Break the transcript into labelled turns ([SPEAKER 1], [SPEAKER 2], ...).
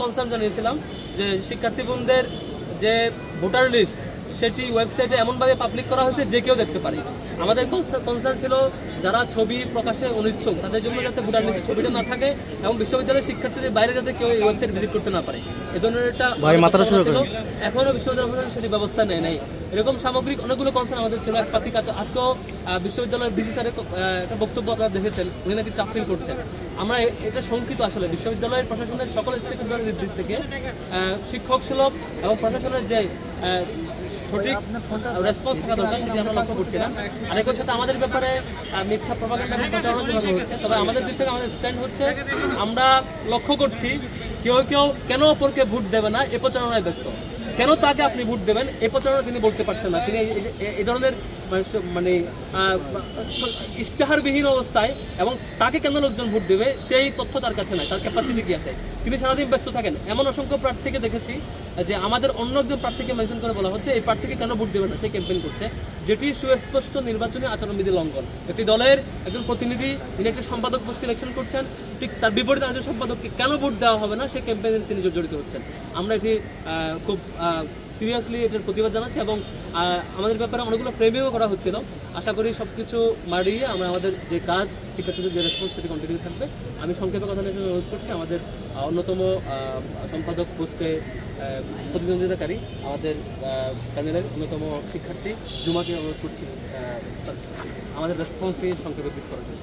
[SPEAKER 1] Concern জানিয়েছিলাম যে শিক্ষার্থীবৃন্দের যে ভোটার লিস্ট সেটি ওয়েবসাইটে এমনভাবে পাবলিক করা হয়েছে যে কেউ দেখতে পারে। আমাদের কনসার্ন ছিল যারা ছবি প্রকাশে অনিচ্ছুক তাদের জন্য যাতে ভোটার লিস্টে ছবিটা না থাকে এবং বিশ্ববিদ্যালয়ের শিক্ষার্থীদের বাইরে যাতে কেউ এই ওয়েবসাইট ভিজিট করতে না পারে, এ ধরনের একটা ছিল। এখনও বিশ্ববিদ্যালয় সেটি ব্যবস্থা নেয় নাই। এরকম সামগ্রিক অনেকগুলো কনসার্ন আমাদের ছিল। এক পাতি কাজ আজকেও বিশ্ববিদ্যালয়ের ভিসি স্যারের একটা বক্তব্য আপনারা দেখেছেন, উনি নাকি চাপ ফিল করছেন। আমরা এটা শঙ্কিত আসলে বিশ্ববিদ্যালয়ের প্রশাসনের সকল স্টেক হোল্ডারের দিক থেকে শিক্ষক সুলভ এবং প্রশাসনের যে সঠিক রেসপন্স থাকা দরকার সেটি আমরা লক্ষ্য করছিলাম। আরেকের সাথে আমাদের ব্যাপারে মিথ্যা প্রপাগান্ডা প্রচারণা চালানো হচ্ছে। তবে আমাদের দিক থেকে আমাদের স্ট্যান্ড হচ্ছে, আমরা লক্ষ্য করছি কেউ কেন অপরকে ভোট দেবে না এ প্রচারণায় ব্যস্ত। কেন তাকে আপনি ভোট দেবেন এই প্রচারণা তিনি বলতে পারছেন না। তিনি এই ধরনের মানে ইশতেহারবিহীন অবস্থায় এবং তাকে কেন লোকজন ভোট দেবে সেই তথ্য তার কাছে নাই, তার ক্যাপাসিটি কি আছে। তিনি সারাদিন ব্যস্ত থাকেন। এমন অসংখ্য প্রার্থীকে দেখেছি যে আমাদের অন্য একজন প্রার্থীকে মেনশন করে বলা হচ্ছে এই প্রার্থীকে কেন ভোট দেবে না সেই ক্যাম্পেইন করছে, যেটি সুস্পষ্ট নির্বাচনী আচরণবিধি লঙ্ঘন। একটি দলের একজন প্রতিনিধি তিনি একটি সম্পাদক পোস্ট সিলেকশন করছেন, ঠিক তার বিপরীতে একজন সম্পাদককে কেন ভোট দেওয়া হবে না সেই ক্যাম্পেইনে তিনি জড়িত হচ্ছেন। আমরা এটি খুব সিরিয়াসলি এটার প্রতিবাদ জানাচ্ছি এবং আমাদের ব্যাপারে অনেকগুলো ফ্রেমিংও করা হচ্ছিল। আশা করি সব কিছু মারিয়ে আমরা আমাদের যে কাজ শিক্ষার্থীদের যে রেসপন্স সেটি কন্টিনিউ থাকবে। আমি সংক্ষেপে কথা নিয়ে অনুরোধ করছি আমাদের অন্যতম সম্পাদক পোস্টে প্রতিদ্বন্দ্বিতাকারী আমাদের প্যানেলের অন্যতম শিক্ষার্থী জুমাকে অনুরোধ করছি আমাদের রেসপন্স নিয়ে সংক্ষেপে ব্রিফ করার জন্য।